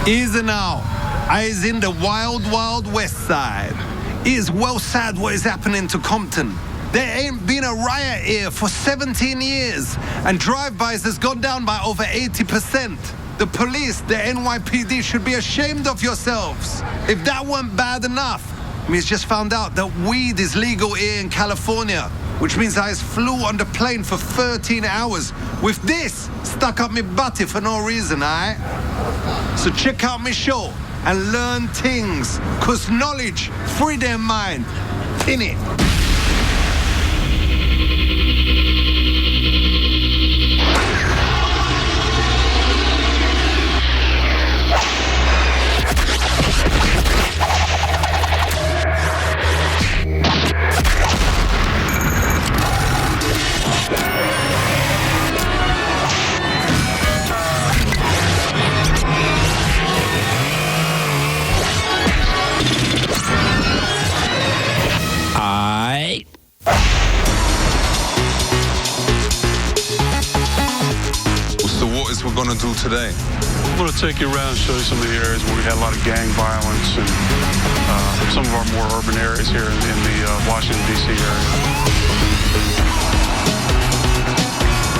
Easy now. I is in the wild, wild west side. It is well sad what is happening to Compton. There ain't been a riot here for 17 years, and drive-bys has gone down by over 80%. The police, the NYPD, should be ashamed of yourselves. If that weren't bad enough, we just found out that weed is legal here in California, which means I flew on the plane for 13 hours with this stuck up me butty for no reason, aight? So check out my show and learn things, cause knowledge free their mind. In it. We're going to do today? I'm going to take you around and show you some of the areas where we had a lot of gang violence and some of our more urban areas here in the Washington, D.C. area.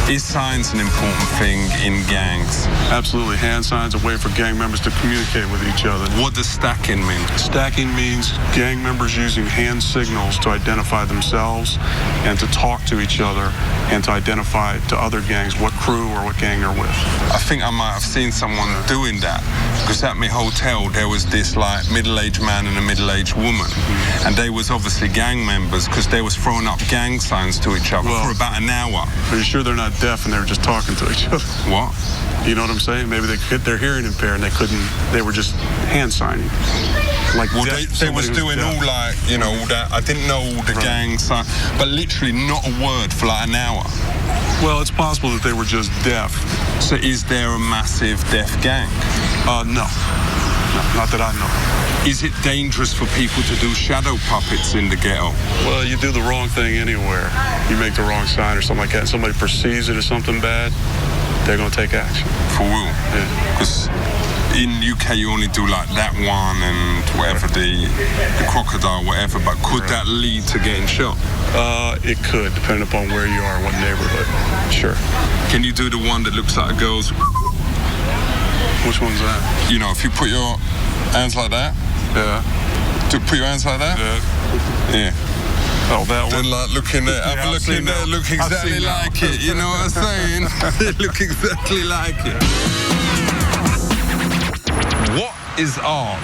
Is signs an important thing in gangs? Absolutely. Hand signs are a way for gang members to communicate with each other. What does stacking mean? Stacking means gang members using hand signals to identify themselves and to talk to each other and to identify to other gangs what crew or what gang they're with. I think I might have seen someone doing that, because at my hotel there was this like middle-aged man and a middle-aged woman, and they was obviously gang members because they was throwing up gang signs to each other for about an hour. Are you sure they're not deaf and they were just talking to each other? What? You know what I'm saying? Maybe they're hearing impaired and they were just hand signing. Like, well, they was doing all like, you know, all that. I didn't know all the gang signs, but literally not a word for like an hour. Well, it's possible that they were just deaf. So is there a massive deaf gang? No, not that I know. Is it dangerous for people to do shadow puppets in the ghetto? Well, you do the wrong thing anywhere. You make the wrong sign or something like that, and somebody perceives it as something bad, they're going to take action. For real? Because in UK you only do like that one and whatever, the crocodile, whatever, but could that lead to getting shot? It could, depending upon where you are, what neighborhood. Sure. Can you do the one that looks like a girl's? Which one's that? You know, if you put your hands like that. Yeah. Put your hands like that? Yeah. Yeah. Oh, that one? Then like look in there, have a look in there, look exactly like it, you know what I'm saying? They look exactly like it. What is art?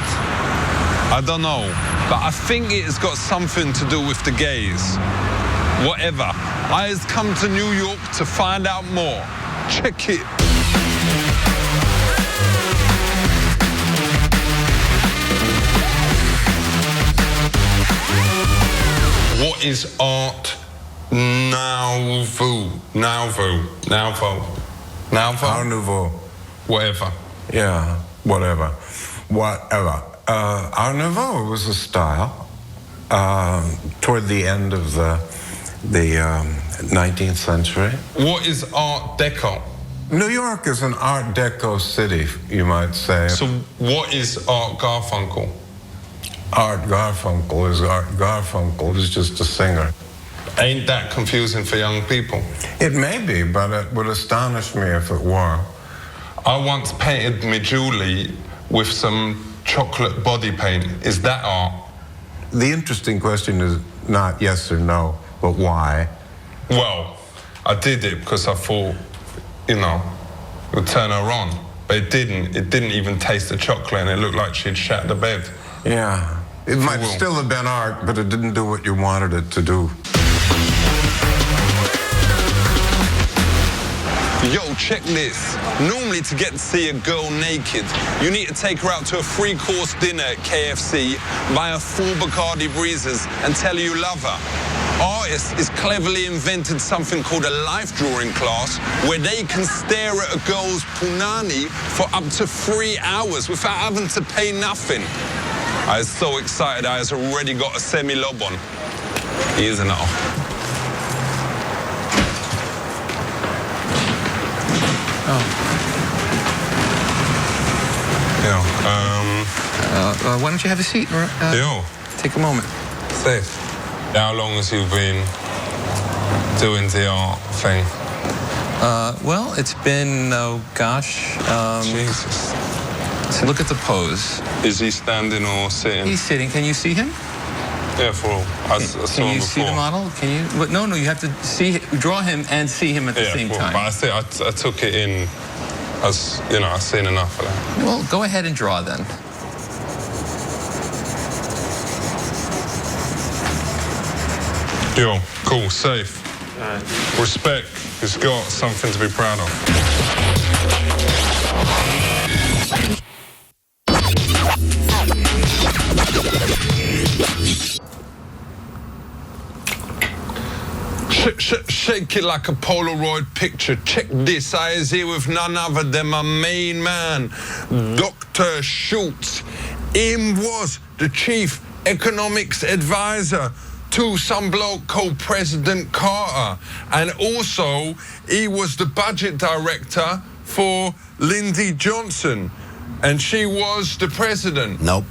I don't know, but I think it has got something to do with the gays. Whatever. I has come to New York to find out more. Check it. What is art nouveau? Art nouveau. Whatever. Yeah, whatever. Art nouveau was a style toward the end of the 19th century. What is Art Deco? New York is an Art Deco city, you might say. So what is Art Garfunkel? Art Garfunkel is just a singer. Ain't that confusing for young people? It may be, but it would astonish me if it were. I once painted me Julie with some chocolate body paint. Is that art? The interesting question is not yes or no, but why? Well, I did it because I thought, you know, it would turn her on. But it didn't. It didn't even taste the chocolate, and it looked like she'd shat the bed. Yeah. It might still have been art, but it didn't do what you wanted it to do. Yo, check this. Normally, to get to see a girl naked, you need to take her out to a 3-course dinner at KFC, buy her 4 Bacardi Breezes, and tell her you love her. Artists has cleverly invented something called a life drawing class, where they can stare at a girl's punani for up to 3 hours without having to pay nothing. I was so excited, I has already got a semi-lob on. He isn't it? Yo, why don't you have a seat? yo, Take a moment. Steve, how long has you been doing the art thing? Well, it's been, oh gosh. Jesus. So look at the pose. Is he standing or sitting? He's sitting. Can you see him? Yeah, for all. I saw Can him you before. see the model? Can you? But no, you have to draw him and see him at the same time. But I think I took it in as, you know, I've seen enough of that. Well, go ahead and draw then. Yo, cool, safe. Respect. He's got something to be proud of. Shake it like a Polaroid picture. Check this. I is here with none other than my main man, Dr. Schultz. Him was the chief economics advisor to some bloke called President Carter. And also, he was the budget director for Lyndon Johnson. And she was the president. Nope.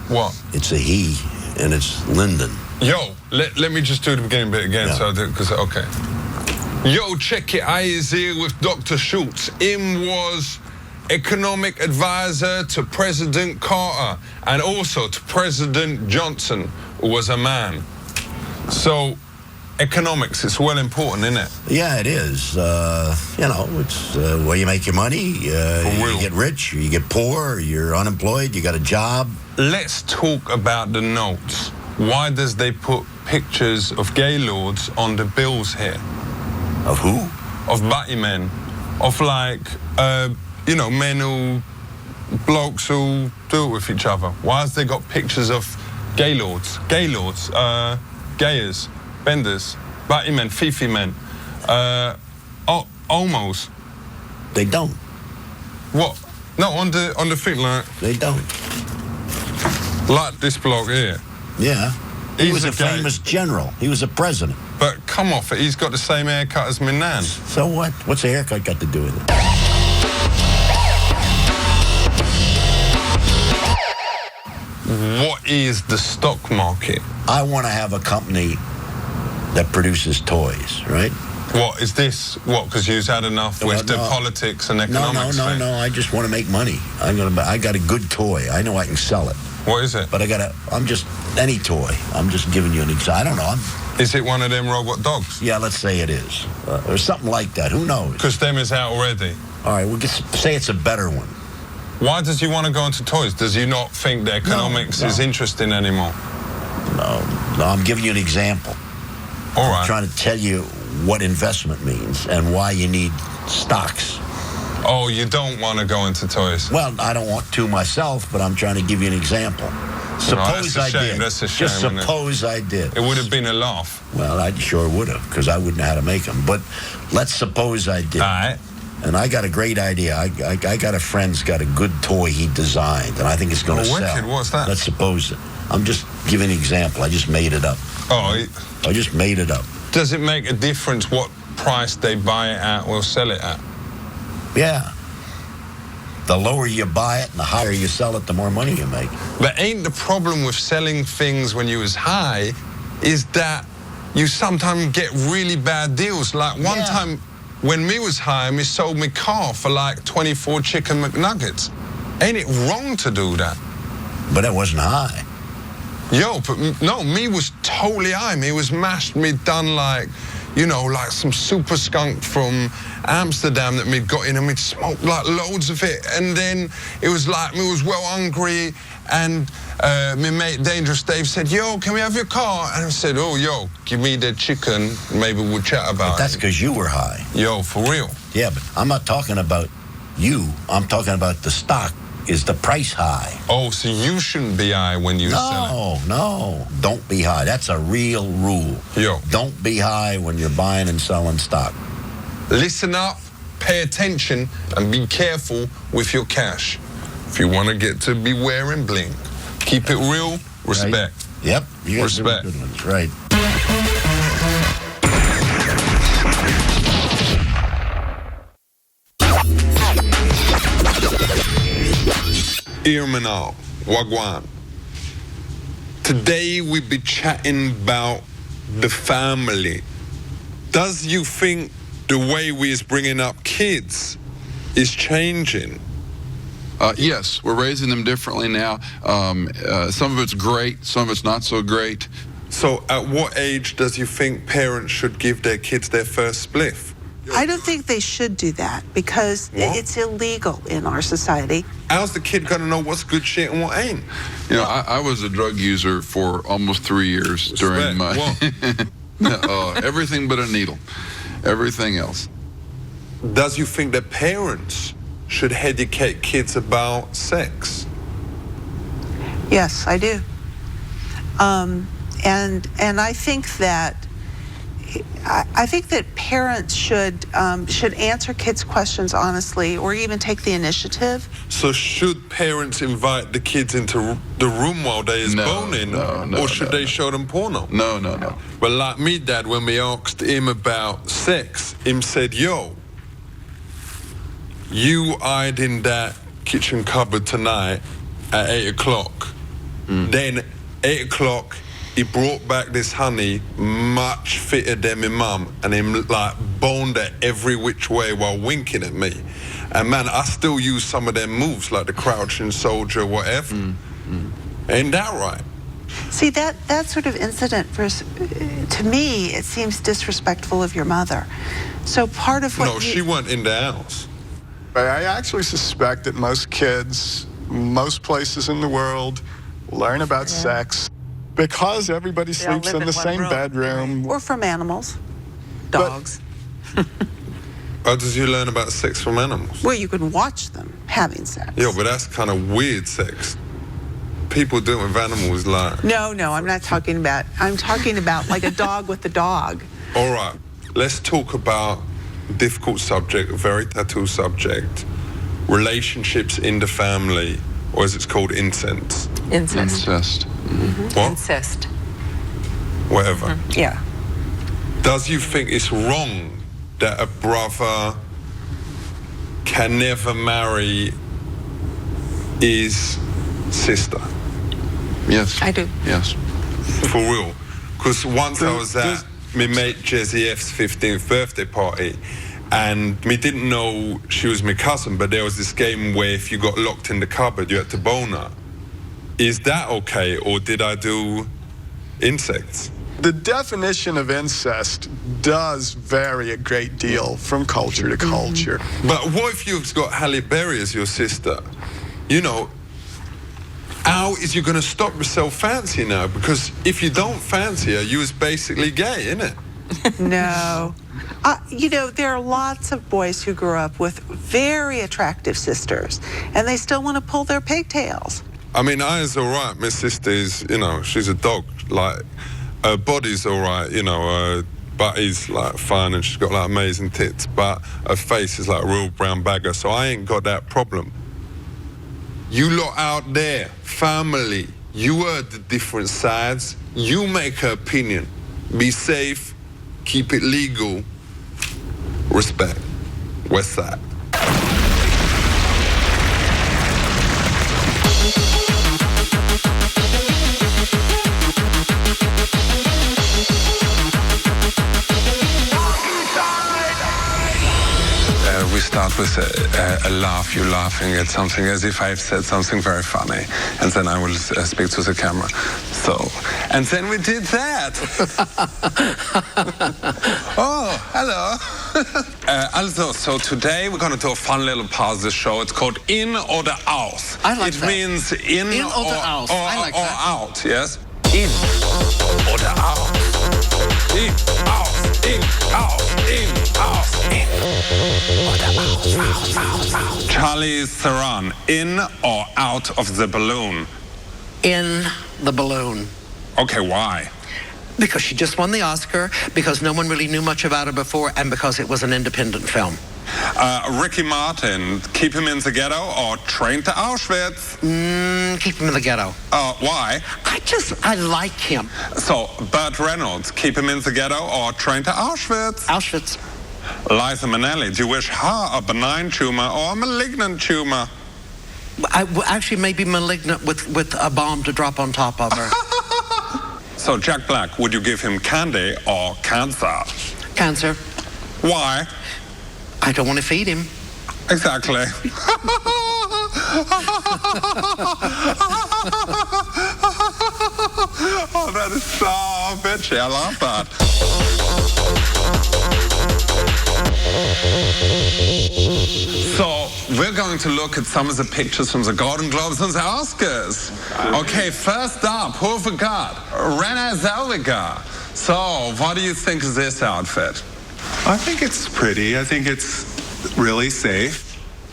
What? It's a he, and it's Lyndon. Yo, let me just do the beginning bit again. Yeah. So because okay. Yo, check it. I is here with Dr. Schultz. Him was economic advisor to President Carter and also to President Johnson, who was a man. So, economics, it's well important, isn't it? Yeah, it is. You know, it's where you make your money. You get rich, or you get poor, or you're unemployed, you got a job. Let's talk about the notes. Why does they put pictures of gaylords on the bills here? Of who? Of batty men. Of like, you know, men who, blokes who do it with each other. Why has they got pictures of gaylords? Gaylords, gayers, benders, batty men, fifi men, homos. They don't. What? No, on the thing, like... They don't. Like this bloke here. Yeah. He was a gay. famous general. He was a president. But come off it, he's got the same haircut as my nan. So what? What's a haircut got to do with it? What is the stock market? I want to have a company that produces toys, right? What is this? What? Because you've had enough with the politics and economics thing? No. I just want to make money. I got a good toy. I know I can sell it. What is it? But I'm just any toy. I'm just giving you an example. I don't know. Is it one of them robot dogs? Yeah, let's say it is. Or something like that. Who knows? Because them is out already. All right, we'll say it's a better one. Why does he want to go into toys? Does he not think that economics is interesting anymore? No, I'm giving you an example. All right. I'm trying to tell you what investment means and why you need stocks. Oh, you don't want to go into toys? Well, I don't want to myself, but I'm trying to give you an example. Suppose I did. That's a shame. Just suppose I did. It would have been a laugh. Well, I sure would have, because I wouldn't know how to make them. But let's suppose I did. All right. And I got a great idea. I got a friend's got a good toy he designed, and I think it's going to sell. Wicked. What's that? Let's suppose it. I'm just giving an example. I just made it up. Oh. I just made it up. Does it make a difference what price they buy it at or sell it at? Yeah. The lower you buy it and the higher you sell it, the more money you make. But ain't the problem with selling things when you was high is that you sometimes get really bad deals. Like one time when me was high, me sold me car for like 24 chicken McNuggets. Ain't it wrong to do that? But it wasn't high. Yo, but no, me was totally high. Me was mashed. Me done like, you know, like some super skunk from Amsterdam that me got in and me smoked like loads of it. And then it was like me was well hungry and me mate Dangerous Dave said, yo, can we have your car? And I said, oh, yo, give me the chicken. Maybe we'll chat about But that's because you were high. Yo, for real. Yeah, but I'm not talking about you. I'm talking about the stock. Is the price high? Oh, so you shouldn't be high when you sell it? No. Don't be high. That's a real rule. Yo. Don't be high when you're buying and selling stock. Listen up, pay attention, and be careful with your cash. If you want to get to be wearing bling, keep it real, respect. Right. Yep. You got Respect. Good ones. Right. Irmanal, Wagwan. Today we be chatting about the family. Does you think the way we is bringing up kids is changing? Yes, we're raising them differently now. Some of it's great, some of it's not so great. So at what age does you think parents should give their kids their first spliff? I don't think they should do that because it's illegal in our society. How's the kid gonna know what's good shit and what ain't? You know, I was a drug user for almost 3 years during my... everything but a needle. Everything else. Does you think that parents should educate kids about sex? Yes, I do. And I think that parents should answer kids' questions honestly, or even take the initiative. So should parents invite the kids into the room while they is boning, or should they show them porno? No. Well, like me, Dad, when we asked him about sex, him said, "Yo, you hide in that kitchen cupboard tonight at 8 o'clock." Then 8 o'clock, he brought back this honey much fitter than my mum, and him like boned her every which way while winking at me. And man, I still use some of them moves like the crouching soldier, whatever. Ain't that right? See, that sort of incident, to me, it seems disrespectful of your mother. So part of what she went in the house. I actually suspect that most kids, most places in the world, learn about sex because everybody sleeps in the same bedroom. Or from animals, dogs. How does you learn about sex from animals? Well, you can watch them having sex. Yeah, but that's kind of weird sex. People do it with animals like... No, I'm not talking about... I'm talking about like a dog with a dog. All right, let's talk about a difficult subject, a very tattoo subject. Relationships in the family, or as it's called, incest. Incest. What? Incest. Whatever. Yeah. Does you think it's wrong that a brother can never marry his sister? Yes. I do. Yes. For real. Because once I was at my mate Jezzy F's 15th birthday party, and me didn't know she was my cousin, but there was this game where if you got locked in the cupboard, you had to bone her. Is that okay, or did I do insects? The definition of incest does vary a great deal from culture to culture. But what if you've got Halle Berry as your sister? You know, how is you going to stop yourself fancying her? Because if you don't fancy her, you is basically gay, innit? No. You know, there are lots of boys who grew up with very attractive sisters, and they still want to pull their pigtails. I mean, I is all right. My sister is, you know, she's a dog. Like, her body's all right, you know, her butty's, like, fine, and she's got, like, amazing tits. But her face is like a real brown bagger, so I ain't got that problem. You lot out there, family, you heard the different sides. You make her opinion. Be safe, keep it legal, respect. West Side. We start with a laugh. You're laughing at something as if I've said something very funny, and then I will speak to the camera. So, and then we did that. Oh, hello. Also, so today we're going to do a fun little part of the show. It's called In or the Out. I like it that. It means in or the out. I like or that. out, yes? In or the out. In, out, in, out, in, out, in. Or the out. Charlie Theron, in or out of the balloon? In the balloon. Okay, why? Because she just won the Oscar, because no one really knew much about her before, and because it was an independent film. Ricky Martin, keep him in the ghetto or train to Auschwitz? Keep him in the ghetto. Why? I like him. So, Burt Reynolds, keep him in the ghetto or train to Auschwitz? Auschwitz. Liza Minnelli, do you wish her a benign tumor or a malignant tumor? actually maybe malignant with a bomb to drop on top of her. So, Jack Black, would you give him candy or cancer? Cancer. Why? I don't want to feed him. Exactly. Oh, that is so bitchy. I love that. So, we're going to look at some of the pictures from the Golden Globes and the Oscars. Okay, first up, who have we got? Renée Zellweger. So, what do you think of this outfit? I think it's pretty. I think it's really safe.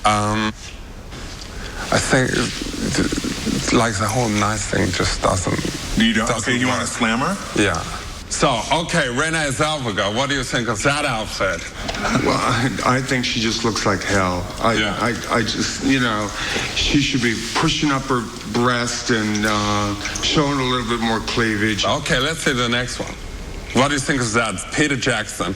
I think like the whole nice thing just doesn't. You don't? Okay, you want to slam her? Yeah. So, okay, Renée Zellweger, what do you think of that outfit? Well, I think she just looks like hell. I just, you know, she should be pushing up her breast and showing a little bit more cleavage. Okay, let's see the next one. What do you think of that? Peter Jackson.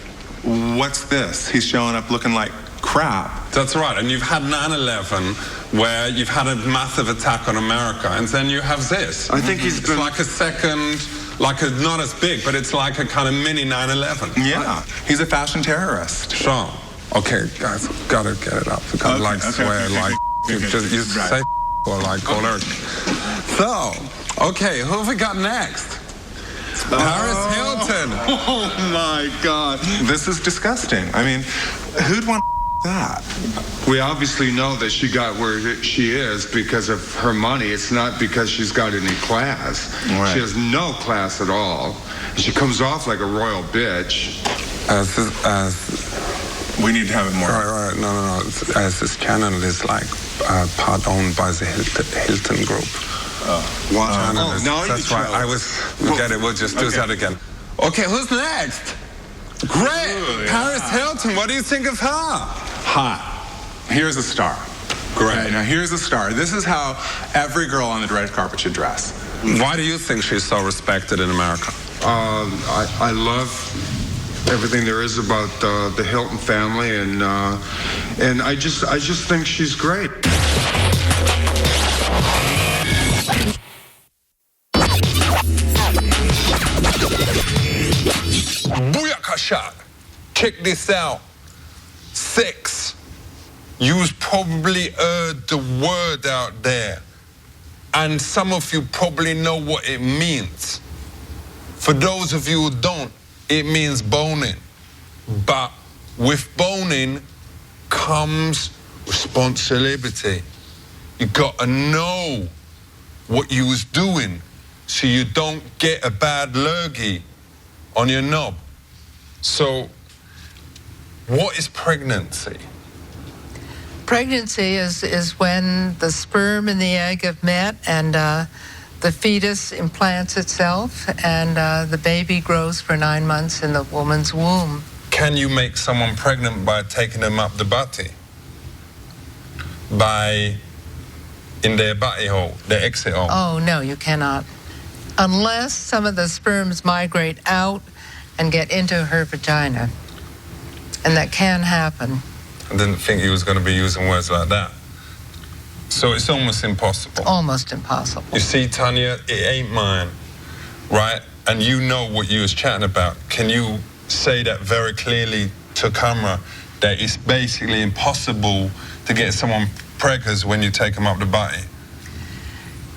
What's this? He's showing up looking like crap. That's right, and you've had 9/11 where you've had a massive attack on America, and then you have this. I think he's been... It's like a second, like a, not as big, but it's like a kind of mini 9/11. Yeah, he's a fashion terrorist. Sure. Okay, guys, gotta get it up. You can't swear like, you say or like alert. So, okay, who have we got next? Paris Hilton. Oh my God. This is disgusting. I mean, who'd want that? We obviously know that she got where she is because of her money. It's not because she's got any class. Right. She has no class at all. She comes off like a royal bitch. We need to have it more. Right. No. As this channel is like part owned by the Hilton Group. Wow. That's why I was. Forget it. We'll just do that again. Okay, who's next? Great. Paris Hilton. What do you think of her? Hot. Here's a star. Great. Okay, now here's a star. This is how every girl on the red carpet should dress. Why do you think she's so respected in America? I love everything there is about the Hilton family, and I just think she's great. Booyakasha. Check this out. 6. You've probably heard the word out there, and some of you probably know what it means. For those of you who don't, it means boning. But with boning comes responsibility. You gotta know what you was doing so you don't get a bad lurgy on your knob. So, what is pregnancy? Pregnancy is when the sperm and the egg have met, and the fetus implants itself, and the baby grows for 9 months in the woman's womb. Can you make someone pregnant by taking them up the butty? In their butty hole, their exit hole? Oh, no, you cannot. Unless some of the sperms migrate out and get into her vagina. And that can happen. I didn't think he was going to be using words like that. So it's almost impossible. Almost impossible. You see, Tanya, it ain't mine, right? And you know what you was chatting about. Can you say that very clearly to camera, that it's basically impossible to get someone preggers when you take them up the butty?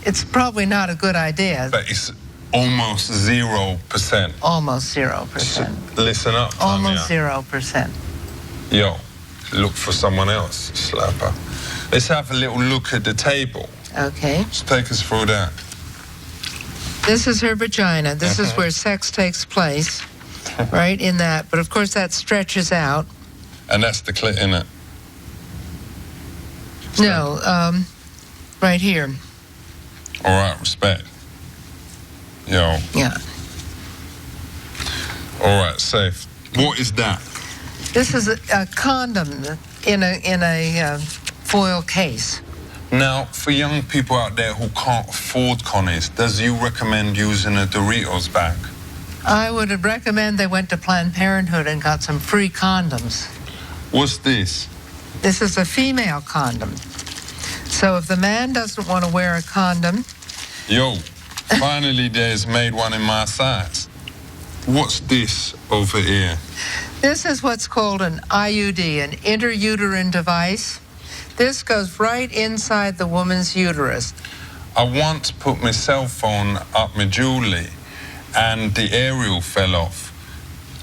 It's probably not a good idea. But it's almost 0%. Almost 0%. So listen up, Tanya. Almost 0%. Yo, look for someone else, slapper. Let's have a little look at the table. Okay. Just take us through that. This is her vagina. This is where sex takes place, right, in that. But, of course, that stretches out. And that's the clit, innit? No, right here. All right, respect. Yo. Yeah. All right, safe. What is that? This is a condom in a foil case. Now, for young people out there who can't afford connies, does you recommend using a Doritos bag? I would recommend they went to Planned Parenthood and got some free condoms. What's this? This is a female condom. So if the man doesn't want to wear a condom... Yo, finally there's made one in my size. What's this over here? This is what's called an IUD, an intrauterine device. This goes right inside the woman's uterus. I once put my cell phone up my Julie and the aerial fell off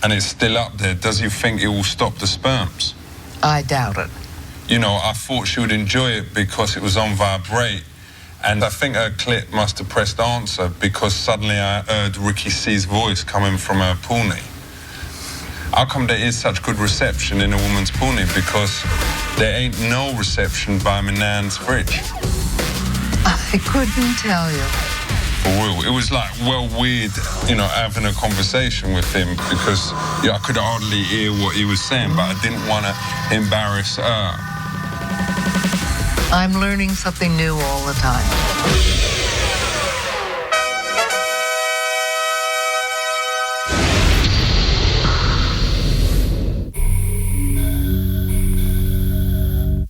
and it's still up there. Does you think it will stop the sperms? I doubt it. You know, I thought she would enjoy it because it was on vibrate. And I think her clit must have pressed answer because suddenly I heard Ricky C's voice coming from her pony. How come there is such good reception in a woman's pony? Because there ain't no reception by my nan's fridge. I couldn't tell you. For real. It was like, well, weird, you know, having a conversation with him because I could hardly hear what he was saying, but I didn't want to embarrass her. I'm learning something new all the time.